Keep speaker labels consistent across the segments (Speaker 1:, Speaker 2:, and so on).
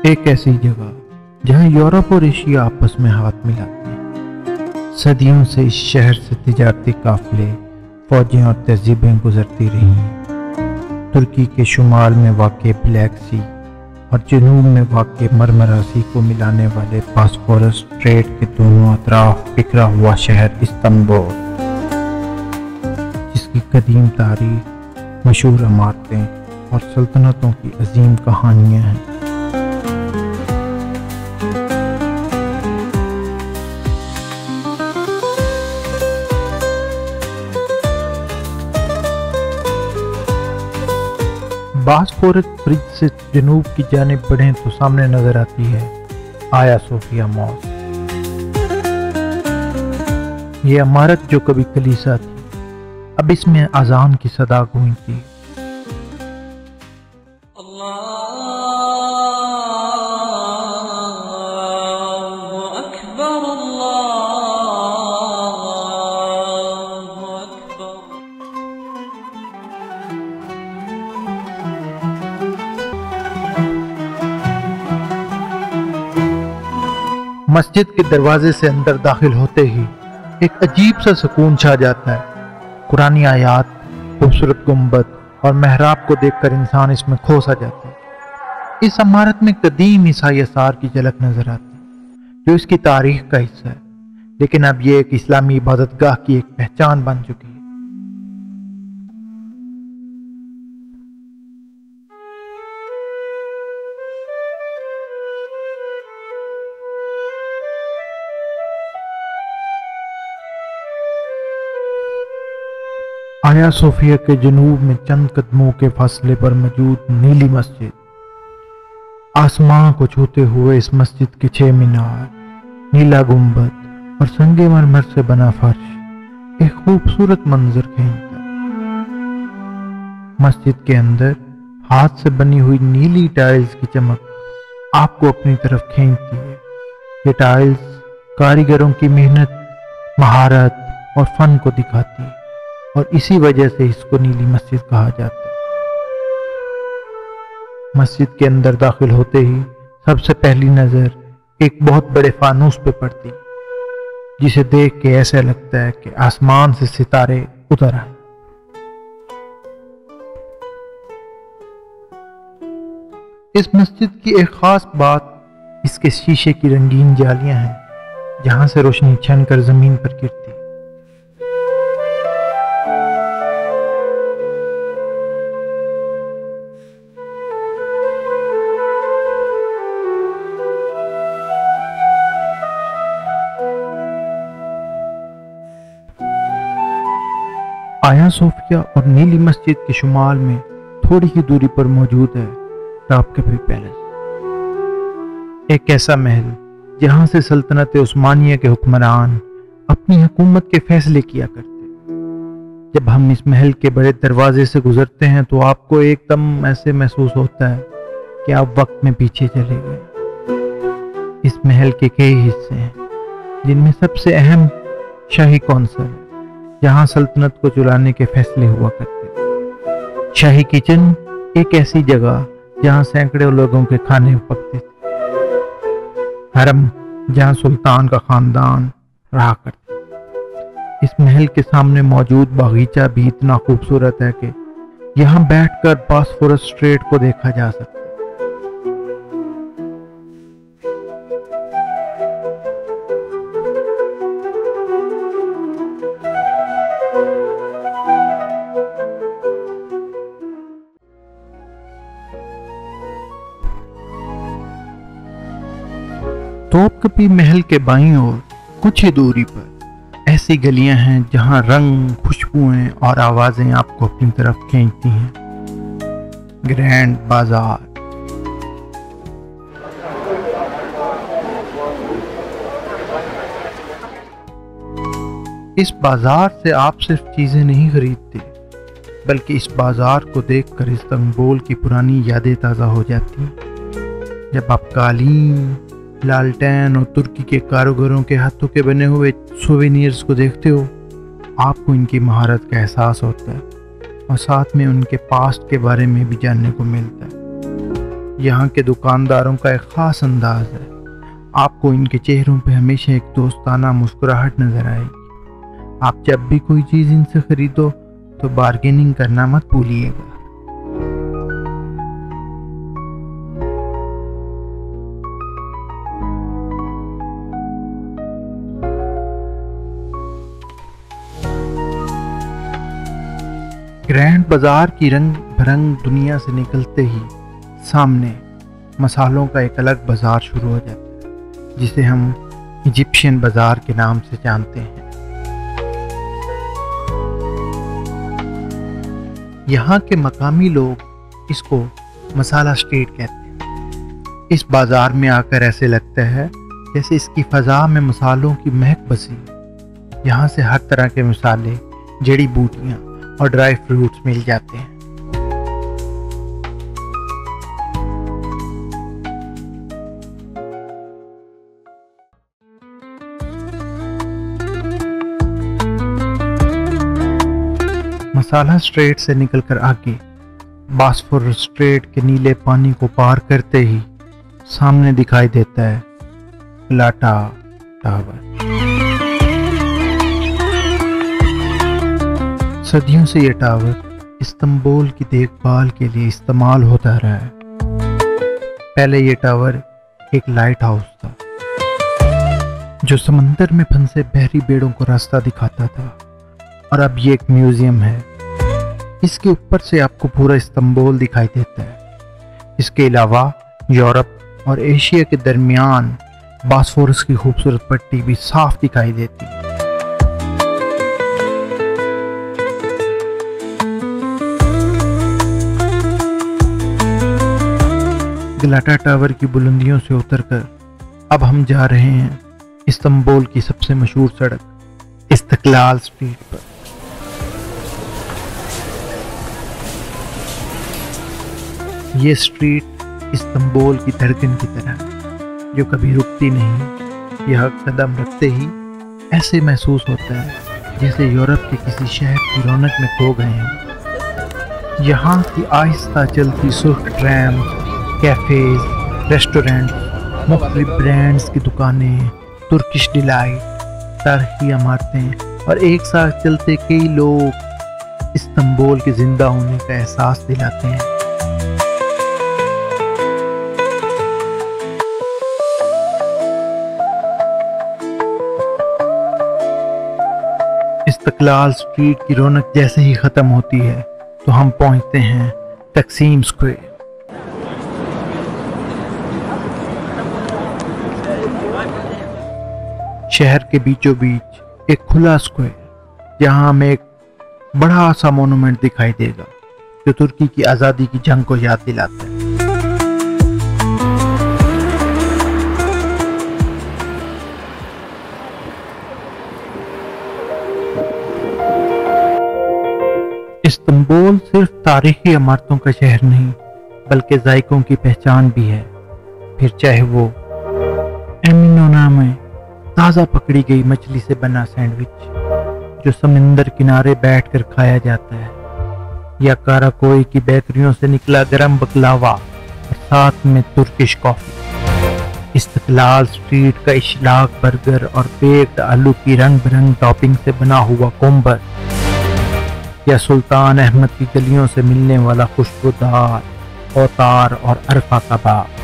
Speaker 1: ایک ایسی جگہ جہاں یورپ اور ایشیا آپس میں ہاتھ ملاتے ہیں۔ صدیوں سے اس شہر سے تجارتی قافلے، فوجیں اور تہذیبیں گزرتی رہی ہیں۔ ترکی کے شمال میں واقع بلیک سی اور جنوب میں واقع مرمرا سی کو ملانے والے باسفورس اسٹریٹ کے دونوں اطراف بکھرا ہوا شہر استنبول، جس کی قدیم تاریخ، مشہور عمارتیں اور سلطنتوں کی عظیم کہانیاں ہیں۔ باسفورس برج سے جنوب کی جانب بڑھیں تو سامنے نظر آتی ہے آیا صوفیہ موسک۔ یہ عمارت جو کبھی کلیسا تھی، اب اس میں اذان کی صدا گونجتی ہے۔ مسجد کے دروازے سے اندر داخل ہوتے ہی ایک عجیب سا سکون چھا جاتا ہے۔ قرآنی آیات، خوبصورت گنبد اور محراب کو دیکھ کر انسان اس میں کھو سا جاتا ہے۔ اس عمارت میں قدیم عیسائی آثار کی جھلک نظر آتی ہے جو اس کی تاریخ کا حصہ ہے، لیکن اب یہ ایک اسلامی عبادت گاہ کی ایک پہچان بن چکی ہے۔ آیا صوفیہ کے جنوب میں چند قدموں کے فاصلے پر موجود نیلی مسجد، آسمان کو چھوتے ہوئے اس مسجد کے 6 مینار، نیلا گنبد اور سنگ مرمر سے بنا فرش ایک خوبصورت منظر کھینچتا ہے۔ مسجد کے اندر ہاتھ سے بنی ہوئی نیلی ٹائلز کی چمک آپ کو اپنی طرف کھینچتی ہے۔ یہ ٹائلز کاریگروں کی محنت، مہارت اور فن کو دکھاتی ہے، اور اسی وجہ سے اس کو نیلی مسجد کہا جاتا ہے۔ مسجد کے اندر داخل ہوتے ہی سب سے پہلی نظر ایک بہت بڑے فانوس پہ پڑتی، جسے دیکھ کے ایسا لگتا ہے کہ آسمان سے ستارے اتر آئے۔ اس مسجد کی ایک خاص بات اس کے شیشے کی رنگین جالیاں ہیں، جہاں سے روشنی چھن کر زمین پر گرتی۔ آیا صوفیہ اور نیلی مسجد کے شمال میں تھوڑی ہی دوری پر موجود ہے ٹاپکاپی پیلیس، ایک ایسا محل جہاں سے سلطنت عثمانیہ کے حکمران اپنی حکومت کے فیصلے کیا کرتے۔ جب ہم اس محل کے بڑے دروازے سے گزرتے ہیں تو آپ کو ایک دم ایسے محسوس ہوتا ہے کہ آپ وقت میں پیچھے چلے گئے۔ اس محل کے کئی حصے ہیں، جن میں سب سے اہم شاہی کونسل ہے، جہاں سلطنت کو چلانے کے فیصلے ہوا کرتے۔ شاہی کچن ایک ایسی جگہ جہاں سینکڑوں لوگوں کے کھانے پکتے تھے۔ حرم جہاں سلطان کا خاندان رہا کرتا۔ اس محل کے سامنے موجود باغیچہ بھی اتنا خوبصورت ہے کہ یہاں بیٹھ کر باسفورس اسٹریٹ کو دیکھا جا سکتا ہے۔ ٹاپکاپی محل کے بائیں اور کچھ ہی دوری پر ایسی گلیاں ہیں جہاں رنگ، خوشبوئیں اور آوازیں آپ کو اپنی طرف کھینچتی ہیں۔ گرینڈ بازار، اس بازار سے آپ صرف چیزیں نہیں خریدتے، بلکہ اس بازار کو دیکھ کر استنبول کی پرانی یادیں تازہ ہو جاتی ہیں۔ جب آپ قالین، لالٹین اور ترکی کے کاروگروں کے ہاتھوں کے بنے ہوئے سووینئرز کو دیکھتے ہو، آپ کو ان کی مہارت کا احساس ہوتا ہے اور ساتھ میں ان کے پاسٹ کے بارے میں بھی جاننے کو ملتا ہے۔ یہاں کے دکانداروں کا ایک خاص انداز ہے، آپ کو ان کے چہروں پہ ہمیشہ ایک دوستانہ مسکراہٹ نظر آئے گی۔ آپ جب بھی کوئی چیز ان سے خریدو تو بارگیننگ کرنا مت بھولیے گا۔ گرینڈ بازار کی رنگ برنگ دنیا سے نکلتے ہی سامنے مسالوں کا ایک الگ بازار شروع ہو جاتا ہے، جسے ہم ایجپشین بازار کے نام سے جانتے ہیں۔ یہاں کے مقامی لوگ اس کو مسالہ اسٹریٹ کہتے ہیں۔ اس بازار میں آ کر ایسے لگتا ہے جیسے اس کی فضا میں مسالوں کی مہک بسی۔ یہاں سے ہر طرح کے مسالے، جڑی بوٹیاں اور ڈرائی فروٹس مل جاتے ہیں۔ مسالہ اسٹریٹ سے نکل کر آگے باسفورس اسٹریٹ کے نیلے پانی کو پار کرتے ہی سامنے دکھائی دیتا ہے گلاٹا ٹاور۔ صدیوں سے یہ ٹاور استنبول کی دیکھ بھال کے لیے استعمال ہوتا رہا ہے۔ پہلے یہ ٹاور ایک لائٹ ہاؤس تھا جو سمندر میں پھنسے بحری بیڑوں کو راستہ دکھاتا تھا، اور اب یہ ایک میوزیم ہے۔ اس کے اوپر سے آپ کو پورا استنبول دکھائی دیتا ہے۔ اس کے علاوہ یورپ اور ایشیا کے درمیان باسفورس کی خوبصورت پٹی بھی صاف دکھائی دیتی ہے۔ گلاٹا ٹاور کی بلندیوں سے اتر کر اب ہم جا رہے ہیں استنبول کی سب سے مشہور سڑک استقلال اسٹریٹ پر۔ یہ اسٹریٹ استنبول کی دھڑکن کی طرح ہے جو کبھی رکتی نہیں۔ یہاں قدم رکھتے ہی ایسے محسوس ہوتا ہے جیسے یورپ کے کسی شہر کی رونق میں کھو گئے ہیں۔ یہاں کی آہستہ چلتی سرخ ٹرام، کیفیز، ریسٹورنٹ، مختلف برانڈز کی دکانیں، ترکش ڈیلائٹ، تاریخی عمارتیں اور ایک ساتھ چلتے کئی لوگ استنبول کے زندہ ہونے کا احساس دلاتے ہیں۔ استقلال اسٹریٹ کی رونق جیسے ہی ختم ہوتی ہے تو ہم پہنچتے ہیں تقسیم اسکوائر۔ شہر کے بیچوں بیچ ایک کھلا اسکوائر، جہاں ہمیں ایک بڑا سا مونومنٹ دکھائی دے گا جو ترکی کی آزادی کی جنگ کو یاد دلاتا ہے۔ استنبول صرف تاریخی عمارتوں کا شہر نہیں بلکہ ذائقوں کی پہچان بھی ہے، پھر چاہے وہ ایمینونا میں تازہ پکڑی گئی مچھلی سے بنا سینڈوچ جو سمندر کنارے بیٹھ کر کھایا جاتا ہے، یا کاراکوئی کی بیکریوں سے نکلا گرم بکلاوا اور ساتھ میں ترکش کافی۔ استقلال اسٹریٹ کا اشلاق برگر اور بیکڈ آلو کی رنگ برنگ ٹاپنگ سے بنا ہوا کومبر، یا سلطان احمد کی گلیوں سے ملنے والا خوشبودار اوتار اور عرفہ کباب،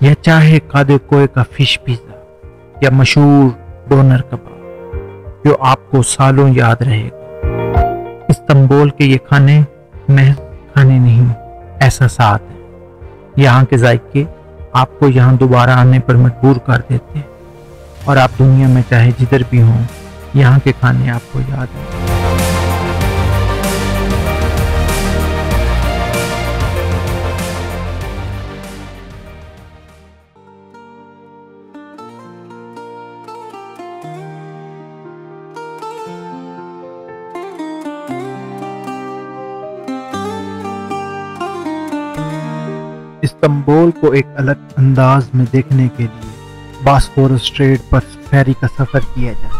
Speaker 1: یا چاہے قادے کوئے کا فش پیزا یا مشہور ڈونر کباب جو آپ کو سالوں یاد رہے گا۔ استنبول کے یہ کھانے محض کھانے نہیں، احساسات ہیں۔ یہاں کے ذائقے آپ کو یہاں دوبارہ آنے پر مجبور کر دیتے ہیں، اور آپ دنیا میں چاہے جدھر بھی ہوں یہاں کے کھانے آپ کو یاد ہیں۔ استنبول کو ایک الگ انداز میں دیکھنے کے لیے باسفورس اسٹریٹ پر فیری کا سفر کیا جاتا ہے۔